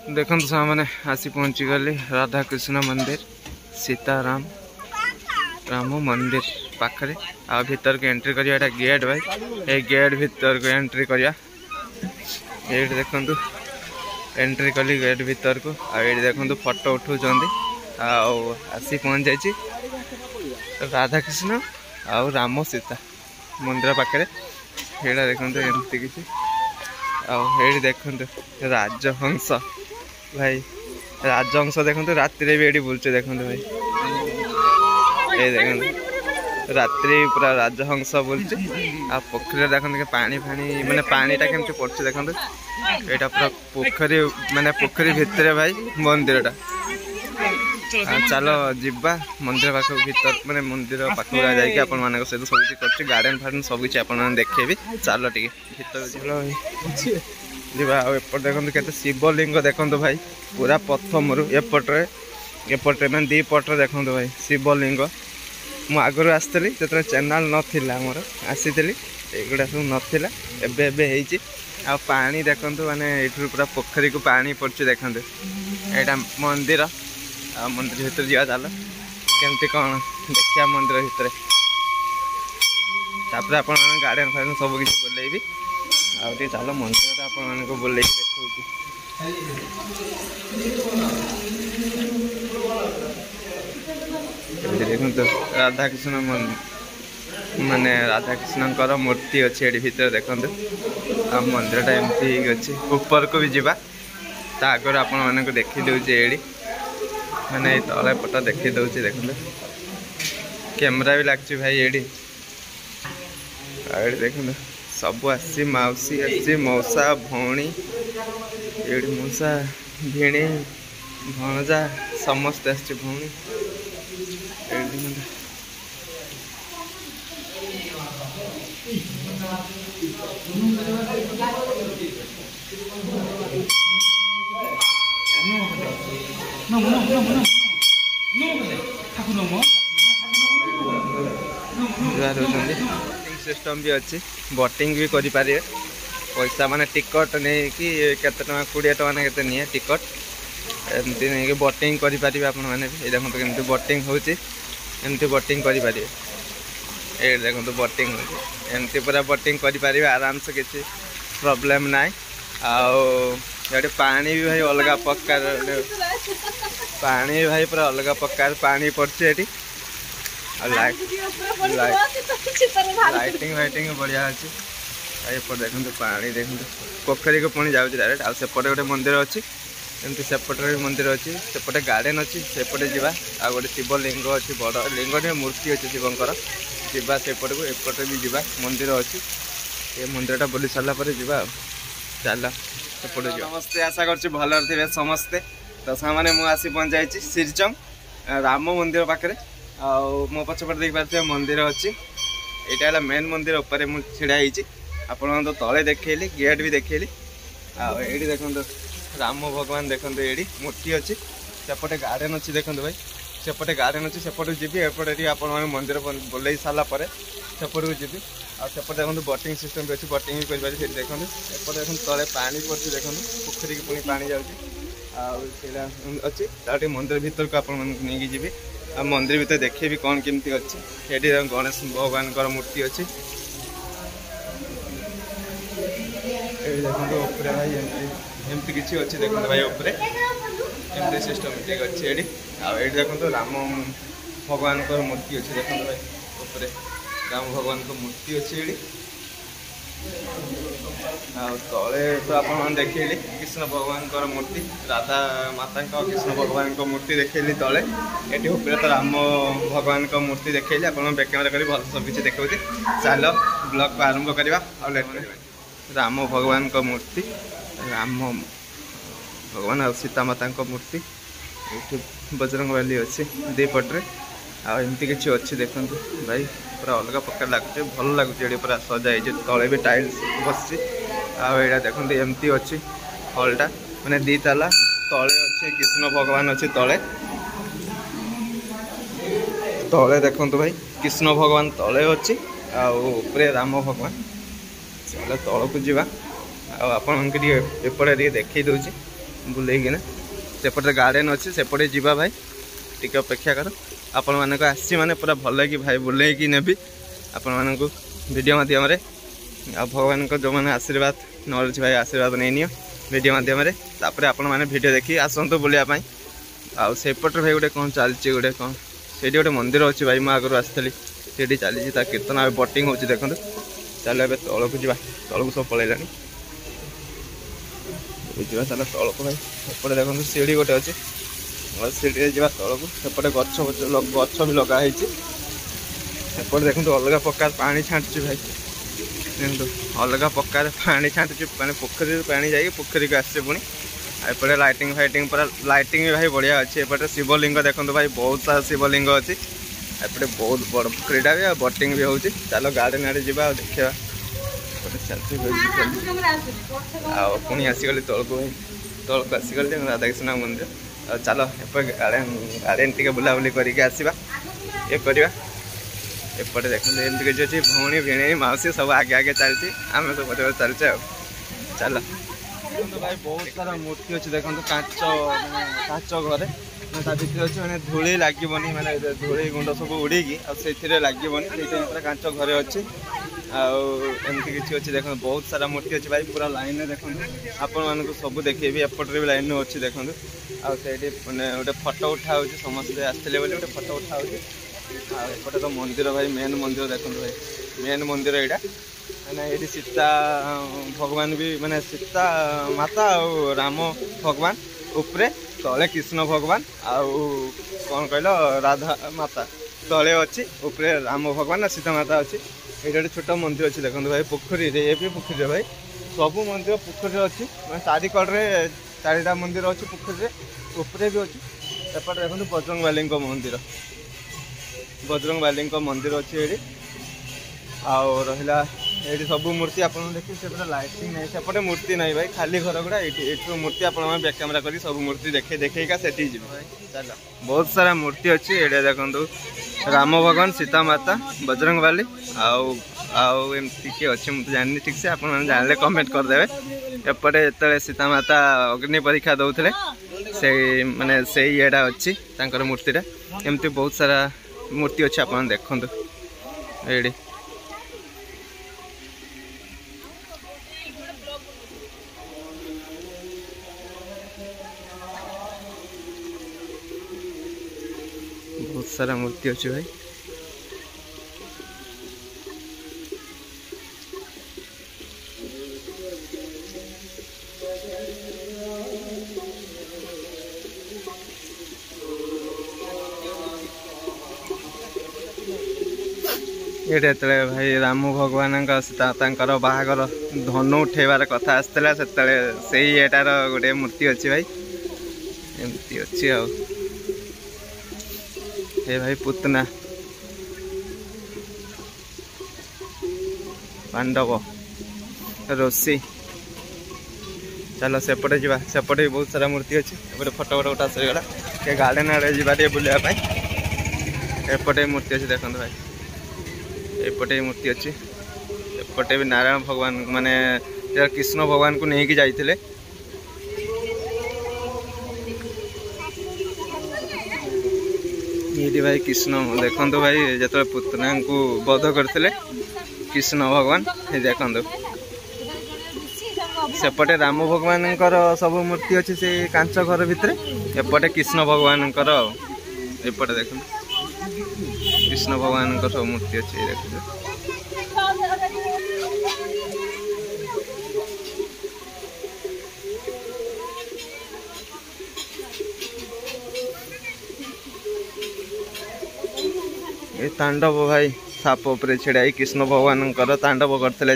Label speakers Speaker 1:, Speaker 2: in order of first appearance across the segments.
Speaker 1: देखो मैंने आसी पहुँची गली राधा कृष्ण मंदिर सीताराम राम मंदिर पाखरे आ भीतर के एंट्री करिया गेट भाई ए गेट भीतर को एंट्री करिया ये देखो एंट्री कली गेट भीतर को आ देखो फोटो उठाऊँ आसी पहुँच जाइए राधा कृष्ण आउ राम सीता मंदिर पाखे ये देखो एमती किसी आड़ी देखो राजहंस भाई राजहंस देखो राति भी ये बुलचे देखो भाई ये देखो रात्रि पूरा राजहंस बुलचे आ पोखरी देखो पानी फानी माने पानीटा केमती पड़े देखो यहाँ पूरा पोखरी माने पोखरी भितर भाई मंदिरटा चलो जीवा मंदिर पाख भीतर माने मंदिर पाख जाकि आप सहित सब किसी गार्डन फार्डन सब किसी आप देखेबी चलो टे भीतर चलो जीवा एपट देखो के शिवलिंग देखो भाई पूरा प्रथम रु एपटे मैंने दी पटे देखो भाई शिवलिंग मु आगु आसती जो चैनल नाला मोर आसी एगुड़ा सब नाला एवं आ पानी देखो माने ये पूरा पोखरी को पानी पड़े देखो यहाँ मंदिर आ मंदिर भीतर जा चलो केमती कौन देखिया मंदिर भीतर तापर आप गार्डन फार्डन सब किसी बुलेबी आगे चलो मंदिर आप बुले देखो देखो राधा कृष्ण माने राधा कृष्ण मूर्ति अच्छी ये भीतर देखो आ मंदिरटा एमती अच्छी ऊपर को भी जीवा ता आगर आप देखी दूचे ये मैंने तले पट देखी दूसरी देखो कैमरा भी लगे भाई ये देखो सब आसी मौसी आसी मौसा भौणी ये मौसा भिणी भणजा समस्त आसी भौणी सिस्टम भी अच्छी बोटिंग भी करें पैसा माने टिकट नहीं कि केते टका 20 टका ना केते नहीं टिकट एमती नहीं कि बोटिंग करें आप देखो केमती बोटिंग होमती बोटिंग करें ये देखो बोटिंग होमती पूरा बोटिंग करें आराम से किसी प्रॉब्लम ना ये पानी भी भाई अलग प्रकार पानी भाई पूरा अलग प्रकार पानी पड़े ये लाइटिंग वाइटिंग बढ़िया अच्छी एपट देखो पानी देखो पोखरी को पुणी जाऊँगी डायरेक्ट आ सेपटे गोटे मंदिर अच्छी एमती सेपटे भी मंदिर अच्छी सेपटे गार्डन अच्छी सेपटे जावा आ गोटे शिवलिंग अच्छी बड़ लिंग मूर्ति अच्छी शिवंकर जावा सेपट को एपटे भी जावा मंदिर अच्छी ये मंदिरटा बुली सारापर जावा चल सेपटे समस्ते आशा कर भल थे समस्ते तो सामने मुझे आसी पहुँच जाइए सिरचंग राम मंदिर पाखे मो पछपटे देख पारे मंदिर अच्छी यहाँ मेन मंदिर उपर मुझे छिड़ा आपण तो तले देखली गेट भी देखली ये देखो राम भगवान देखो ये मूर्ति अच्छी सेपटे गार्डन अच्छी देखो भाई सेपटे गार्डन अच्छी सेपट जी एपटे आप मंदिर बुले सारापर सेपट को जी आसेपटे देखो बोटिंग सिस्टम भी अच्छी बोटिंग भी करें देखो एपटे देखो तले पानी पड़े देखो पोखरी की पुणी पानी जाऊँगी अच्छी मंदिर भीतर को आपकी जी आ मंदिर भीतर देखे भी कौन केमती अच्छी ये गणेश भगवान मूर्ति अच्छी देखो ऊपर भाई एमती किसी अच्छी देखो भाई ऊपर एमती सिस्टमेटिक अच्छी ये देखो राम भगवान मूर्ति अच्छी देखो भाई ऊपर राम भगवान मूर्ति अच्छी तले तो आप देखली कृष्ण भगवान मूर्ति राधा माता कृष्ण भगवान मूर्ति देखली तले ये ऊपर तो राम भगवान मूर्ति देखली आप कैमेरा कर भल सब किसी देखा चलो ब्लॉग को आरंभ करवा राम भगवान मूर्ति राम भगवान और सीता माता मूर्ति ये बजरंग बाली अच्छी दी पट्रे आमती किसी अच्छी देखो भाई पूरा अलग प्रकार लगुच भल लगुच पूरा सजाई तले भी टाइल्स बसी आड़ा देखो एमती अच्छी हॉलटा मैंने दी ताला तले अच्छे कृष्ण भगवान अच्छे तले तले देखो भाई कृष्ण भगवान तले अच्छी आउे राम भगवान चलो तल को जावा आपड़े देखे दूसरी बुलेकिना सेपटे गार्डन अच्छी सेपटे जीवा भाई टिके अपेक्षा कर आपण मानक आसी माने पूरा भल कि भाई बुलेकी नेबी आपण मानक वीडियो माध्यम आ भगवान को जो मैंने आशीर्वाद नॉलेज भाई आशीर्वाद नहीं नियो वीडियो माध्यम तापर आपण माने वीडियो देखी आसतु बुलायापाई आउपटे भाई गोटे कौन चलती गोटे कौन से गोटे मंदिर अच्छी भाई मुझे आगु आसती से चली कीर्तन आ बोटिंग हो देखो चलो ए तौक जा तौक सब पलैला चल तौक भाई एपटे देखो सीढ़ी गोटे अच्छी सीढ़ी जा तौक सेपटे गछ भी लगाई एपटे देखो अलग प्रकार पानी छाटुची भाई देखो अलग प्रकार पानी छाटुची मैंने पोखरी पानी जाए पोखरी को आसे पुणी एपटे लाइटिंग फाइटिंग पूरा लाइटिंग भी भाई बढ़िया अच्छी एपटे शिवलिंग देखो भाई बहुत सारा शिवलिंग अच्छी एपटे बहुत बड़ पोखरीटा भी बोटिंग भी होती चलो गार्डन आड़े जा देखा पुणी आसीगली तौक भाई तौक आसीगली राधाकृष्ण मंदिर चलो गार्डन टी बुलाबुली करके आसवा ये करवा एपटे देखते एमती किसी अच्छी भौणी भिणी मौसी सब आगे आगे चलती आम सब पचे चलचे चलो भाई बहुत सारा मूर्ति अच्छी देखो कांच घरे भितर अच्छे मैंने धूली लगे मैंने धूली गुंड सब उड़ीकी आते लगे कांच घरे अच्छी आमती किसी अच्छी देखो बहुत सारा मूर्ति अच्छी भाई पूरा लाइन में देखो आपण मानक सब देखेबी एपटे भी लाइन अच्छी देखो आटे गोटे फटो उठा समस्ते आसते गोटे फटो उठा एपटे तो मंदिर भाई मेन मंदिर देखो भाई मेन मंदिर यहाँ मैंने ये सीता भगवान भी मैंने सीता माता और राम भगवान उपरे तले कृष्ण भगवान आउ कौन कहल राधा माता तले अच्छी उपरे राम भगवान सीता माता अच्छी ये गोटे छोट मंदिर अच्छी देखो भाई पोखरी ये भी पोखरी भाई सब मंदिर पोखरी अच्छी मैं चारिकड़े चारिटा मंदिर अच्छी पोखरी उपरे भी अच्छी एपटे देखो बजरंगबाली मंदिर बजरंगबाली मंदिर अच्छी ये आउ रहा ये सब मूर्ति आप देखिए से लाइटिंग नहीं सेपटे मूर्ति नहीं भाई खाली घर गुड़ा ये मूर्ति आप बैक कैमेरा कर सब मूर्ति देखा से चल बहुत सारा मूर्ति अच्छी ये देखो राम भगवान सीता माता बजरंगबाली आमती किए अच्छे मुझे जानी ठीक से आप जानले कमेंट करदे एपटे जो सीता माता अग्नि परीक्षा दौले से माने से येटा अच्छी मूर्तिटा एमती बहुत सारा मूर्ति अच्छी आप देखु ये बहुत सारा मूर्ति अच्छी भाई ये भाई राम भगवान बाहागर धनु उठेबार कथा आसला से एटार गोटे मूर्ति अच्छी भाई एमती अच्छी आ भाई पुतना पांडव रोसी चलो सेपटे जा सेपटे भी बहुत सारा मूर्ति अच्छी एपटे फटो फटो उठा सरीगला के गार्डन आड़े जा बुलाया एपटे मूर्ति अच्छी देखो भाई एपटे मूर्ति अच्छी एपटे भी नारायण भगवान माने कृष्ण भगवान को नहीं जाइए ये भाई कृष्ण देखो भाई जो पुतना को बध करते कृष्ण भगवान ये देखो सेपटे राम भगवान सब मूर्ति अच्छी से कांच घर भितर एपटे कृष्ण भगवान एपटे देख कृष्ण भगवान सब मूर्ति अच्छी देख ये तांडव भाई साप उपरे छिड़ाई कृष्ण भगवान तांडव करते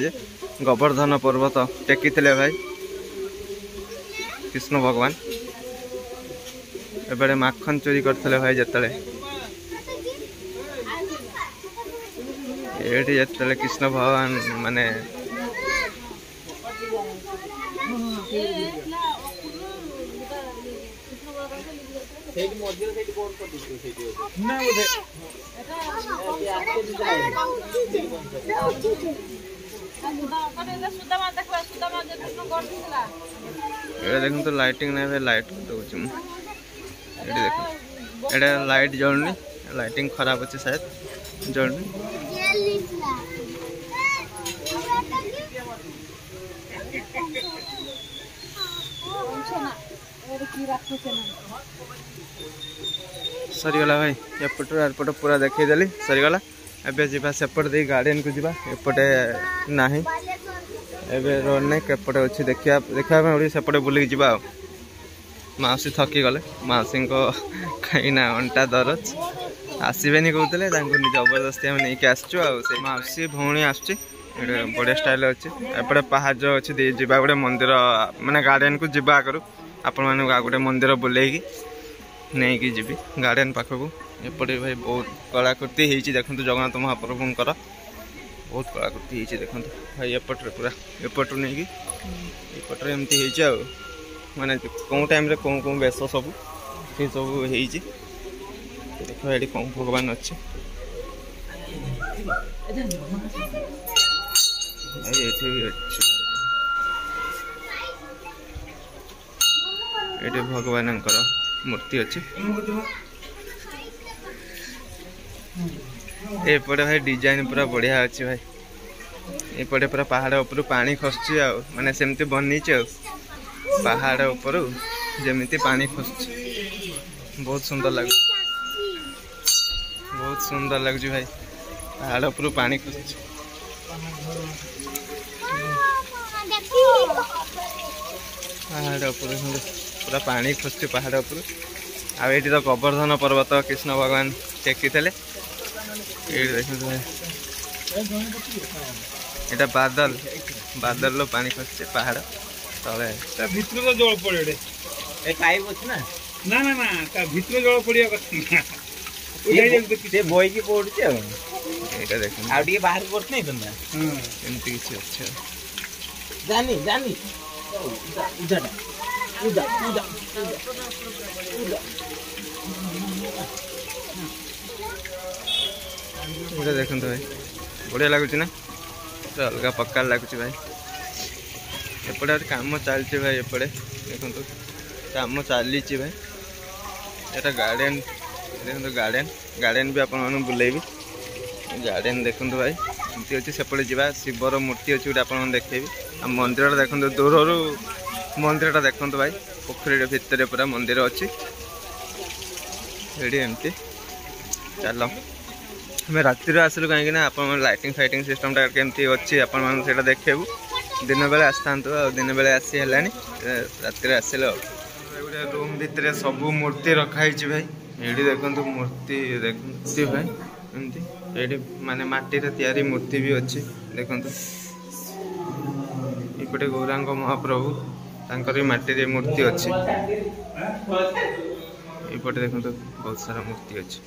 Speaker 1: गोवर्धन पर्वत टेकी भाई कृष्ण भगवान एबे माखन चोरी करते भाई जिते ये कृष्ण भगवान माने ये देखो तो लाइटिंग नहीं लाइट दूँ ये देख एटा लाइट जलनी लाइटिंग खराब अच्छे शायद जलनी सरीगला भाई एपट पूरा देखईदेली सरीगला एबे जीवा सेपट दे गार्डन को जीवा एपटे नाही एबे रोड नहीं केपटे अच्छी देखा सेपटे बुलिक जीवा माउसी थकी गले माउसी को कहीं अंटा दरज आसबे कहते जबरदस्ती आम नहीं आसचु माउसी भौणी आसुची बढ़िया स्टाइल अच्छे एपटे पहाड़ अच्छे जा गोटे मंदिर माने गार्डन को जीवा आगु आपण मैंने गोटे मंदिर बुलेगी नहीं कि जी गार्डन पाखक एपटे भाई बहुत कलाकृति होती देखो जगन्नाथ महाप्रभुंकर बहुत कलाकृति होती देखो भाई एपटे पूरा एपटू नहीं कि एपटे एमती माने कौन टाइम रे कौन कौन बेस सब ये सब देख ये कौन भगवान अच्छे ये भगवान मूर्ति अच्छी एपटे भाई डिजाइन पूरा बढ़िया अच्छी भाई एपटे पूरा पहाड़ ऊपर पानी खसुची माने सेमती बनी पहाड़ ऊपर जमीती पानी खसुची बहुत सुंदर लगे भाई पहाड़ ऊपर पानी खसुची पहाड़ ऊपर पूरा पानी खसुची पहाड़ ऊपर आउ ये तो गोवर्धन पर्वत कृष्ण भगवान टेकी थे ये बादल बादल पानी खसुची पहाड़ तले
Speaker 2: भितर जल पड़े पाइप अच्छे ना ना ना ना भितर जल पड़ा बई की पड़े देख बाहर पड़ते नहीं
Speaker 1: एमती किसी अच्छा
Speaker 2: जानी जानी
Speaker 1: देखो भाई बढ़िया लगुच ना अलग पक्का लगुच भाई एपटे काम चलती भाई एपटे देखो काम चली भाई ये गार्डन देखो गार्डन भी आप बुलेबी गार्डन देखो भाई एमती अच्छे सेपटे जा शिवर मूर्ति अच्छी गोटे आप देखेबी आ मंदिर देखो दूर मंदिर देखो भाई पोखरी भितर पूरा मंदिर अच्छी एमती चलो आम रातिर आसलु कहीं आप लाइटिंग फाइटिंग सिस्टम केमती अच्छी आप देखेबू दिन बेले आसता दिन बेले आसी है रात आसल गोटे रूम भितर सब मूर्ति रखाई भाई ये देखो मूर्ति देखते भाई एमती ये माने माटी तैयारी मूर्ति भी अच्छी देखो ये गौरांग महाप्रभु तांकर माटी मूर्ति अच्छी ये देखो बहुत सारा मूर्ति अच्छी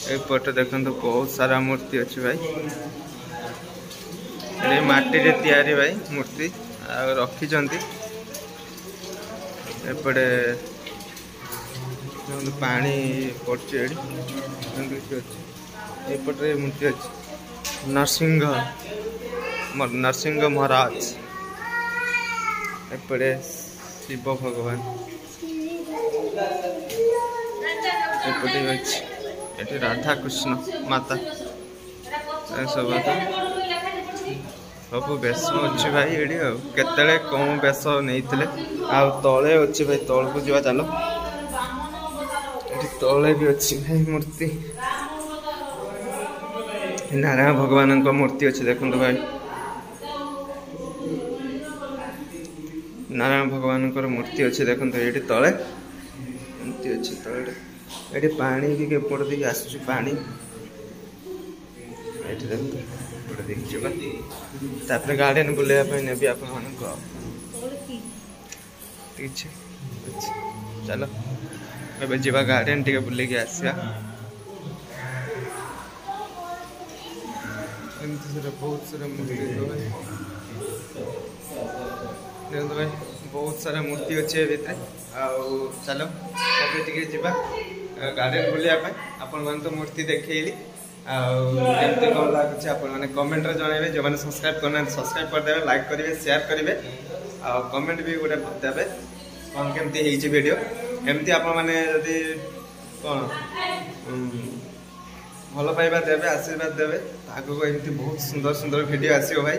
Speaker 1: एपटे देखो बहुत सारा मूर्ति अच्छी भाई ये माटी तैयारी भाई मूर्ति रखी एपटे पानी पड़े एपटे मूर्ति अच्छी नरसिंह महाराज एपटे शिव भगवान एपटे ये राधा कृष्ण माता सब सब बेस अच्छी भाई ये केतले कौन बेस नहीं तले अच्छी भाई तल को जा चलो तले भी अच्छी भाई मूर्ति नारायण भगवान मूर्ति अच्छी देखो भाई नारायण भगवान मूर्ति अच्छी देखो ये तले एमती अच्छी तले ये पानी भी केपट देखिए आसुच पानी देखिए गार्डन बुलाइबा ने आप चलो ए जा गार्डन टे बुले आसा बहुत सारा मूर्ति भाई बहुत सारा मूर्ति अच्छे भितर चलो अभी टे जा गार्डन बुलाइबा आपण तो मूर्ति देखली आमती कौन लगुच आपने कमेंट जनइबे जो मैंने सब्सक्राइब करना सब्सक्राइब करदे लाइक करेंगे शेयर करेंगे कमेंट भी गोटे देवे कौन केमती वीडियो एमती आप कौन भल पाइबा देवे आशीर्वाद देवे आगू एमती बहुत सुंदर सुंदर वीडियो आसो भाई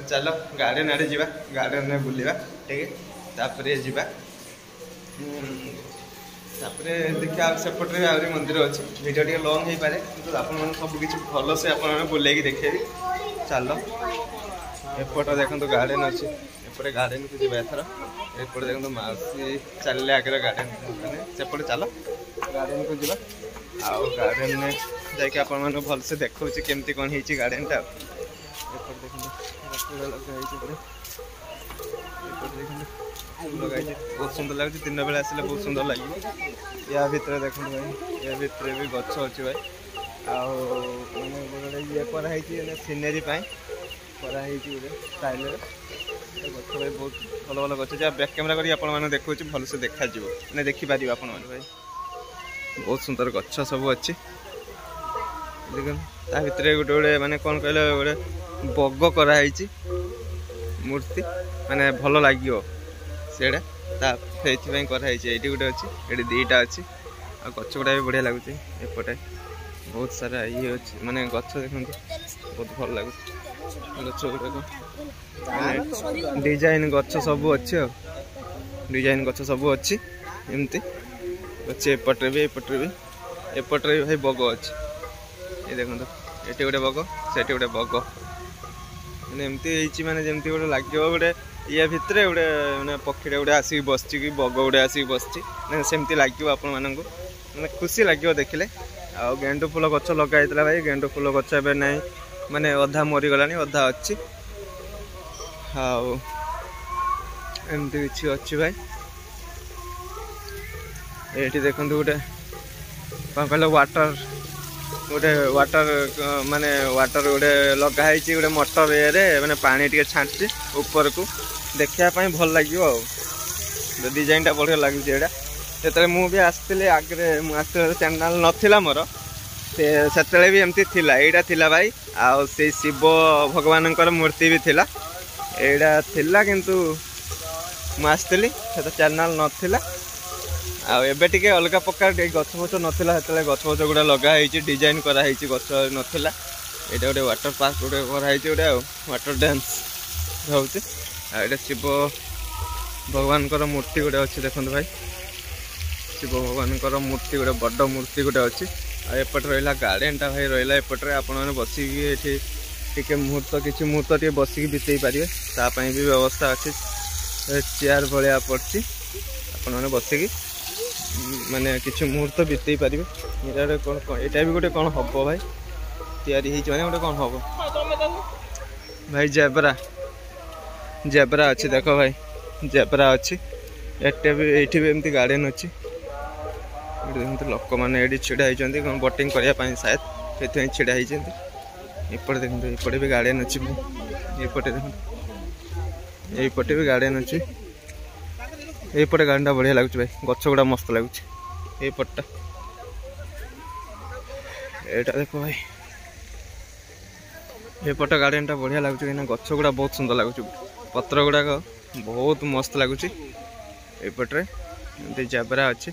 Speaker 1: चलो गार्डन आड़े जा गार्डन में बुलवा ठीक है तापर जा देखिए सेपटे आहरी मंदिर अच्छे वीडियो टे लंग हो पाए कि आप सबकि भल से आप बुलेगी देखेबी चल एपट देखो गार्डन अच्छे एपटे गार्डन को जी एथर एपटे देखो मौसी चलिए आगे गार्डन सेपटे चल गार्डन को जी आउ गार्डन में जाकि आप भल से देखा केमती कौन हो गार्डन टा एपट देखो लगे बहुत सुंदर लगे दिन बेला आसे बहुत सुंदर लगे या भितर देखो भाई या भितर भी गच अच्छे भाई आने ये कराई सीनेरी कराई गोटे स्टाइल गच भाई बहुत भल भल गच जहाँ बैक कैमेरा कर देखा भल से देखा मैंने देखिपार आप भाई बहुत सुंदर गच सब अच्छे देख ता भितर गोटे गोटे माने कौन कहले गोटे बग कराई मूर्ति माने भल लगे सेटा कराई ये गोटे अच्छी ये दीटा अच्छी आ गच गुड़ा भी बढ़िया लगुच एपटे बहुत सारा ये अच्छे माने गच देखो बहुत भल लगुच गच गुड़ाक डिजाइन गच सब अच्छे डिजाइन गच सब अच्छी एमती अच्छे एपटे भी भाई बग अच्छे ये देखो ये गोटे बग से गोटे बग मैंने एमती माने जमती गोटे लगे गोटे ये भितर गोटे मैंने पक्षीटा गोटे आसिक बस बग गोटे आसिक बस सेमती लगे आप मैंने खुशी लगे देखिले आ गेंडु फूल गच लगाई भाई गेंडु फूल गच ए ना माने अधा मरीगला अधा अच्छी आमती कि अच्छी भाई ये देखो गोटे कौन कहल वाटर गोटे वाटर माने वाटर गोटे लगाई गोटे मोटर ये मैंने पानी टे छाँटी ऊपर को देखापी भल लगे डिजाइनटा बढ़िया लगे यहाँ से मुझे आसती आगे मुझे चैनल नाला मोर से भी एमती थिला एटा थिला भाई आउ से शिव भगवान मूर्ति भी थिला एटा थिला किंतु मुझे से चैनल नाला आबे टे अलग प्रकार गछ फच नाला गछ फच गुड़ा लगाई डिजाइन कराई गछ नाला यहाँ गोटे वाटर पार्क गोटे कराई गोटे वाटर डांस होचे ये शिव भगवान मूर्ति गोटे अच्छी देखो भाई शिव भगवान मूर्ति गोटे बड़ मूर्ति गोटे अच्छी एपटे रहा गार्डन टा भाई रहा एपटे आप बसिक मुहूर्त किसी मुहूर्त टे बसिक बीतई पारे तापाई भी व्यवस्था अच्छी चेयर भाया पड़ी आपने बसिक माने किसी मुहूर्त बीतई पारे यहाँ कौन यहाँ भी गोटे कौन हम भाई तैयारी गोटे कौन हम भाई जेब्रा अच्छी देख भाई जेब्रा अच्छी एटे भी एमती गार्डन अच्छी देखते लोक मैंने ये छिड़ा होती बोटिंग करने शायद से छिड़ा होती एपटे देखते एपटे भी गार्डन अच्छी एपटे देखो यपटे भी गार्डन अच्छी यपटे गार्डन बढ़िया लगुच भाई गच गुड़ा मस्त लगुच यपटा एटा देखो भाई एपट गार्डन टा बढ़िया लगुच कहीं गच गुड़ा बहुत सुंदर लगुच पत्र गुड़ाक बहुत मस्त लगुच एपटे जेब्रा अच्छी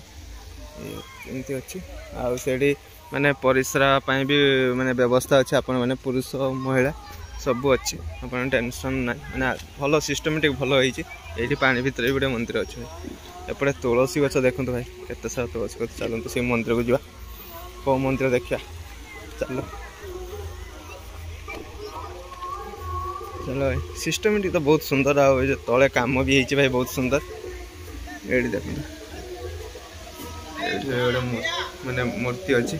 Speaker 1: एमती अच्छी आड़ी माने परिश्रा भी माने व्यवस्था अच्छी आप पुरुष महिला सब अच्छी आप टेंशन ना मैंने भल सिस्टमेटिक भल होती पानी भितर गोटे मंदिर अच्छे एपटे तुलसी गच देखो भाई केते सारा तुलसी गच चलते से मंदिर को जा कौ मंदिर देखा चलो चलो भाई सिस्टमेटिक तो बहुत सुंदर आ तले काम भी होती भाई बहुत सुंदर ये देखो माने मूर्ति अच्छी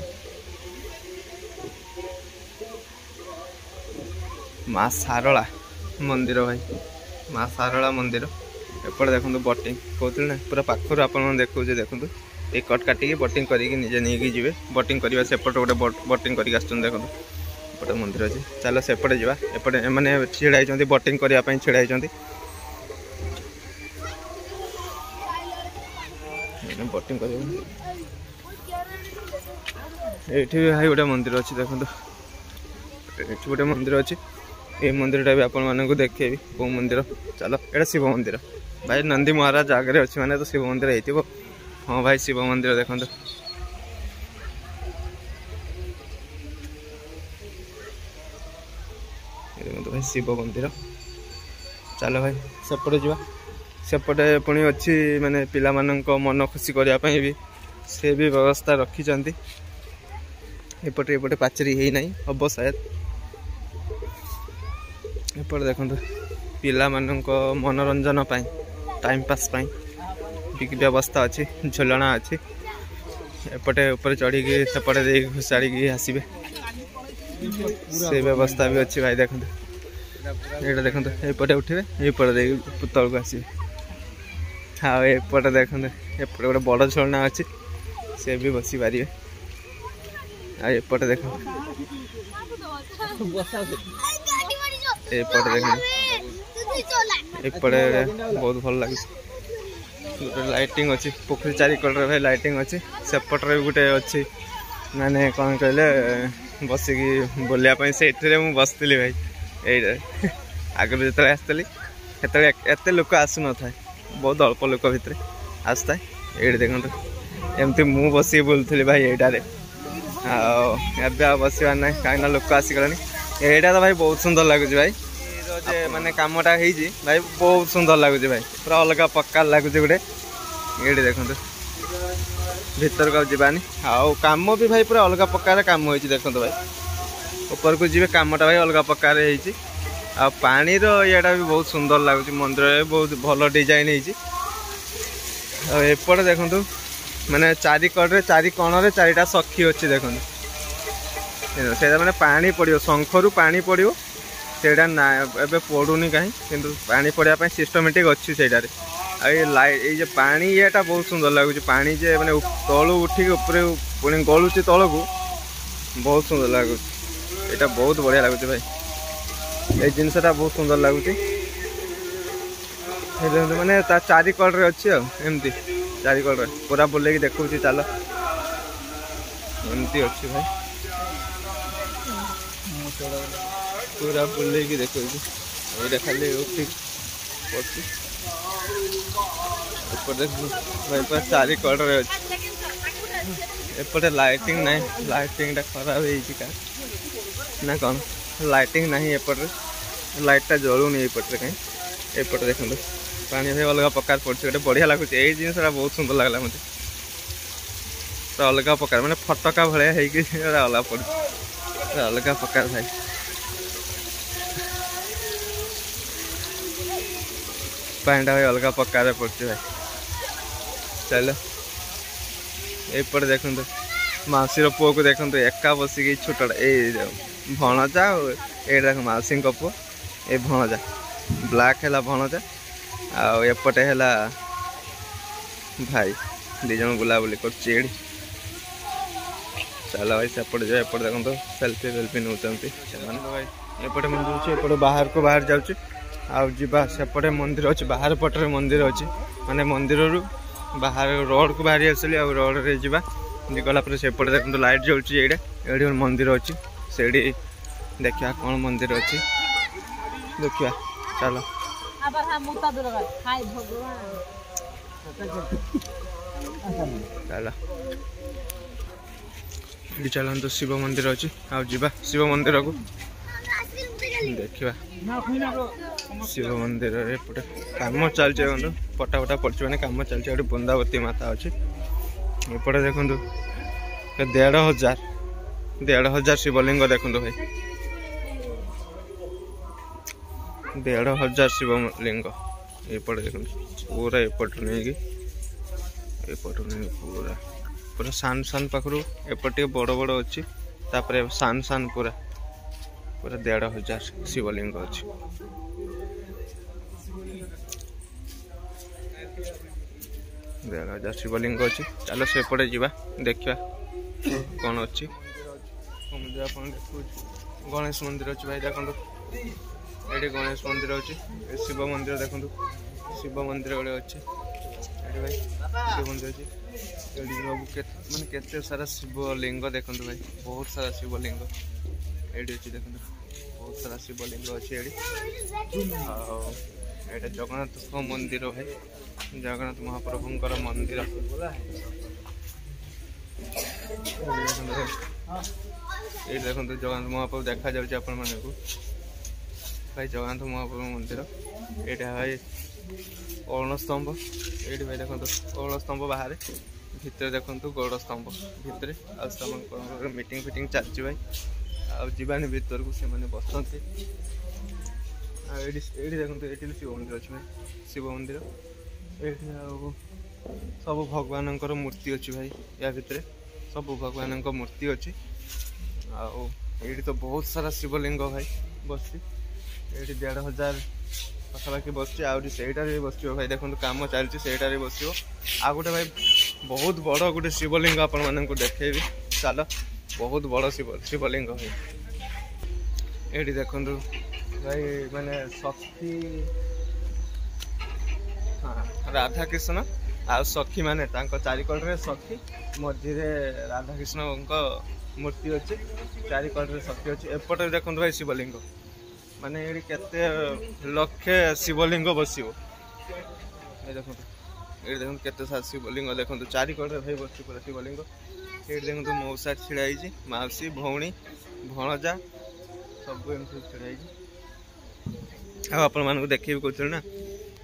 Speaker 1: माँ सारला मंदिर भाई माँ सारला मंदिर एपटे देखो बोटिंग कहते ना पूरा पाखर आप देखो देखो ये कट काटिकी बोटिंग करके निजे नहीं जी बोटिंग करवा सेपटे गोटे बोटिंग करके देखो एपटे मंदिर अच्छे चलो सेपटे जा एपटे मैंने छिड़ा बोटिंग करने छिड़ा बोटिंग कर ये भाई गोटे मंदिर अच्छी देखो ये गोटे मंदिर अच्छी ये मंदिरटा भी आपण मानक देखेबी कौ मंदिर चलो एटा शिव मंदिर भाई नंदी महाराज आगे अच्छी माने तो शिव मंदिर हो हाँ भाई शिव मंदिर देखो भाई शिव मंदिर चलो भाई सेपटे जा सेपटे पुणी अच्छी माने पिला मानक मन खुशी करने भी से भी व्यवस्था रखी एपटे एपटे पाचेरी है नहीं हम शायद एपटे देखो पिला मानक मनोरंजन टाइम पास व्यवस्था अच्छी झुलना अच्छी एपटे ऊपर चढ़ी सेपटे दे घुसाड़ी आसबे से व्यवस्था भी अच्छी भाई देखो ये देखो एपटे उठे एपटे पुतल को आसबे हाँ एपटे देखो एपटे गोटे बड़ झुलना अच्छी से भी बसी पारे एपटे देखो एपटे देखो एपटे बहुत भल लगे गोटे लाइटिंग अच्छी पोखरी चारिकड़े भाई लाइटिंग अच्छी सेपटे भी गोटे अच्छी माने कौन कहले बसिकी बोलिया से बसती भाई ये आगुरी जो आसती एत लोक आसु न था बहुत अल्प लोक भितर आसता ये देखो एमती मु बस बुलूली भाई यहीटारे बसवार ना कहीं लोक आसीगला यहाँ तो भाई बहुत सुंदर लगुच भाई जे माने कामटा भाई बहुत सुंदर लगुच भाई पूरा अलग पक्का लगुच गोटे ये देखो भीतर को जावानी आउ कम भी भाई पूरा अलग प्रकार कम हो देखो भाई ऊपर को जी कमटा भाई अलग प्रकार आ पानी याटा भी बहुत सुंदर लगुच मंदिर बहुत भल डिजाइन एपटे देखो माने चारिकड़े चारि कणरे चारिटा सखी अच्छी देखो से मैंने पानी पड़ो शंखर पानी पड़ो से पड़ूनी कहीं किंतु पानी पड़ा सिस्टमेटिक अच्छी से लाइट ये पानी येटा बहुत सुंदर लगुच पानी जे मैंने तलू उठिक पुणी गलुच तल को बहुत सुंदर लगुच यहाँ बहुत बढ़िया लगुच भाई ये जिनसटा बहुत सुंदर लगुच माने चारिकड़े अच्छी एमती चारिकड़े पूरा बुले देखो चल एमती अच्छी भाई पूरा बुले देखो ये खाली भाई पूरा चारिकड़े अच्छे एपटे लाइटिंग ना लाइटिंग खराब है ना कौन लाइटिंग ना एपटे लाइटा जलूनी एपटे कहीं एपटे देखो पानी भाई अलग प्रकार पड़े गोटे बढ़िया लगुच ये जिनस बहुत सुंदर लगला मत अलग प्रकार मैंने फटका भाया अलग पड़े अलग प्रकार भाई पानीटा भाई अलग प्रकार पड़े भाई चलो एपटे देखो मौसी पुओ को देखो एका बसिक छोटा ये भणजा ये देख मौसी पुओ ये भणजा ब्लैक है भणजा आएपटे है भाई दीज बुलाबुली कर चलो भाई सेपटे जाए एपटे देखो सेल्फी वेल्फी नौ भाई एपटे मंदिर एपटे बाहर को बाहर जाऊँ आवा सेपटे मंदिर अच्छे बाहर पटे मंदिर अच्छे माने मंदिर रू बाहर रोड को बाहरी आसली आ रोड रे जा गलापर सेपटे देखो लाइट जलुची ये मंदिर अच्छी से देखा कौन मंदिर अच्छी देखा चलो चलो तो शिव मंदिर अच्छी आवा शिव मंदिर को देखा शिव मंदिर एपटे कम चलते पटा पटा पड़े मैंने कम चलते बृंदावती माता अच्छी एपटे देखो 1500 शिवलिंग देखो भाई 1500 शिवलिंग एपटे देखो पूरा एपट नहीं पूरा पूरा सान सान पाखु एपटे बड़ बड़ अच्छी तापर सान सान पूरा पूरा 1500 शिवलिंग अच्छी 1500 शिवलिंग अच्छी चलो सेपटे जा देखा कौन अच्छी गणेश मंदिर अच्छी भाई देखो ये गणेश मंदिर अच्छी शिव मंदिर देखो शिव मंदिर गोटे अच्छी भाई शिव मंदिर अच्छी सब माने केते सारा शिवलिंग देखो भाई बहुत सारा शिवलिंग ये देखो बहुत सारा शिवलिंग अच्छे ये जगन्नाथ मंदिर भाई जगन्नाथ महाप्रभुंकर मंदिर ये देखो जगन्नाथ महाप्रभु देखा जाऊँ आपण मान भाई जगन्नाथ महाप्रभु मंदिर यहाँ भाई अरुण स्तंभ ये भाई देखो अरुण स्तंभ बाहर भितर देखो गौड़ स्तंभ भितर आम मीटिंग फिटिंग चलती भाई आवानी भर को से बसते ये देखो ये शिव मंदिर अच्छे भाई शिव मंदिर ये सब भगवान मूर्ति अच्छी भाई या भितर सब भगवान मूर्ति अच्छी ये तो बहुत सारा शिवलिंग भाई बस ये 1500 पाखापाखि बस आईटार बस भाई देखो कम चलती से बस आ गोटे भाई बहुत बड़ गोटे शिवलिंग आपण मान देखेबी चल बहुत बड़ शिवलिंग भाई ये देखो भाई माने सखी हाँ राधा कृष्ण आ सखी माने चारिकड़े सखी मझे राधा कृष्ण मूर्ति अच्छी चारिकड़े सखी अच्छी एपटे देखो भाई शिवलिंग माने ये केते लक्षे शिवलिंग बस ये देखो केते सारा शिवलिंग देखो चारिकड़े भाई बस पूरा शिवलिंग ये देखो मौसा छिड़ाई मौसी भौणी भणजा सब एमती छिड़ाई आपण देखिए कहते ना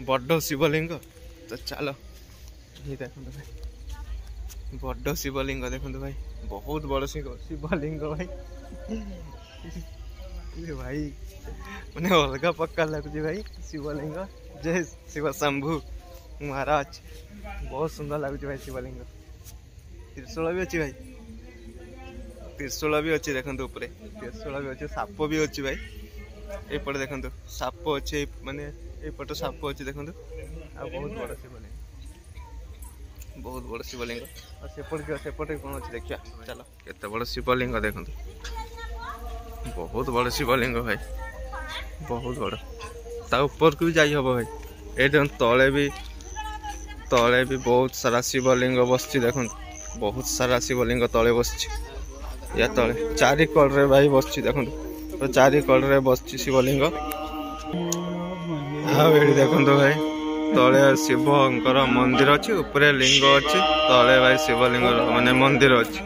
Speaker 1: बड़ शिवलिंग तो चलो ये देखो भाई बड़ शिवलिंग देखो भाई बहुत बड़ शिवलिंग भाई भाई मैंने अलग पक्का लगुच भाई शिवलिंग जय शिव शंभु महाराज बहुत सुंदर लगुच भाई शिवलिंग त्रिशूल भी अच्छी भाई त्रिशूल भी अच्छी देखो ऊपर त्रिशूल भी अच्छे साप भी अच्छी भाई एपटे देखो साप अच्छे माने एपटे साप अच्छे देखो बहुत बड़ शिवलिंग बहुत बड़ शिवलिंग और सेपटे कौन अच्छे देखिया चलो केते बड़ शिवलिंग देखो बहुत बड़ शिवलिंग भाई बहुत बड़ ता ऊपर को भी जाई हबो भाई ए तले भी बहुत सारा शिवलिंग बस देखो बहुत सारा शिवलिंग तले बस या तले चारि कड़े भाई बस देखो तो चारि कड़े बस शिवलिंग देखो भाई तले शिवंकर मंदिर अच्छी ऊपर लिंग अच्छी तले भाई शिवलिंग माने मंदिर अच्छी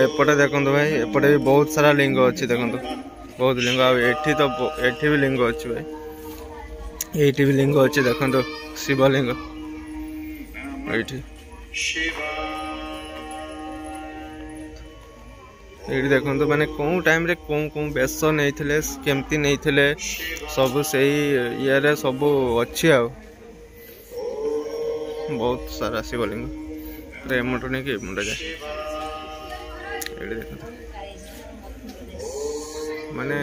Speaker 1: एपटे देखो भाई एपटे भी बहुत सारा लिंग अच्छी देखो बहुत लिंग एठी भी लिंग अच्छी भाई ये भी लिंग अच्छी देखो शिवलिंग ये देखो माने कौन टाइम रे कौन बेस नहीं केमती नहीं सब से ये सब अच्छी आ बहुत सारा शिवलिंग एमुंड नहीं कि एमुंड जाए ये देखो माने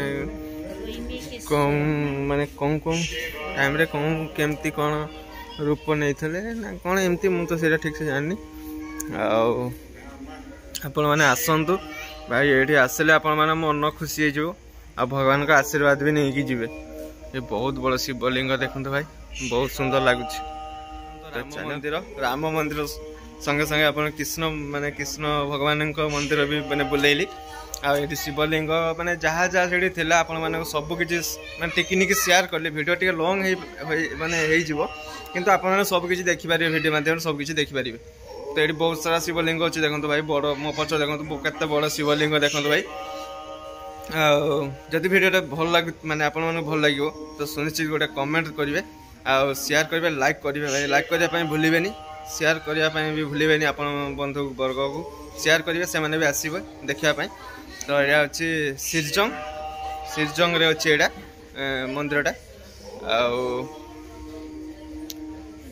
Speaker 1: कौन टाइम रे कौन केमती कौन रूप नहीं ना कौन एमती मुझे तो ठीक से जाननी आपण मैंने आसतु भाई ये आसले आपण मैंने मन खुशी हो भगवान का आशीर्वाद भी नहीं कि जीवे ये बहुत बड़ शिवलिंग देखो भाई बहुत सुंदर लगुच मंदिर राम मंदिर संगे संगे आप कृष्ण माने कृष्ण भगवान मंदिर भी मैंने बुलेली आठी शिवलिंग मैंने जहाँ जहाँ से थिला आपण माने सब किसी मैं टेक्निक शेयर कले वीडियो टे लॉन्ग माने किंतु आपण सब किसी देखिपारे वीडियो माध्यम सब किसी देखिपारे तो ये बहुत सारा शिवलिंग अच्छे देखो भाई बड़ मो पच देखो केते बड़ शिवलिंग देखो भाई जदि वीडियो भल लग माने आपण माने भल लगे तो सुनिश्चित गोटे कमेंट करेंगे शेयर करेंगे लाइक करेंगे भाई लाइक करने भूलें शेयर करने भी भूलें आप बंधु वर्ग को शेयर करेंगे से मैंने भी आसवे देखापी तो यहाँ अच्छी सिरजंग रे अच्छी यहाँ मंदिरटा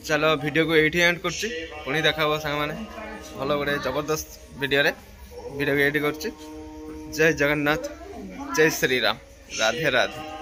Speaker 1: चलो वीडियो को ये एंड कर पुणी देखा सांग मैंने भल गोटे जबरदस्त वीडियो को एड कर जय जगन्नाथ जय श्री राम राधे राधे।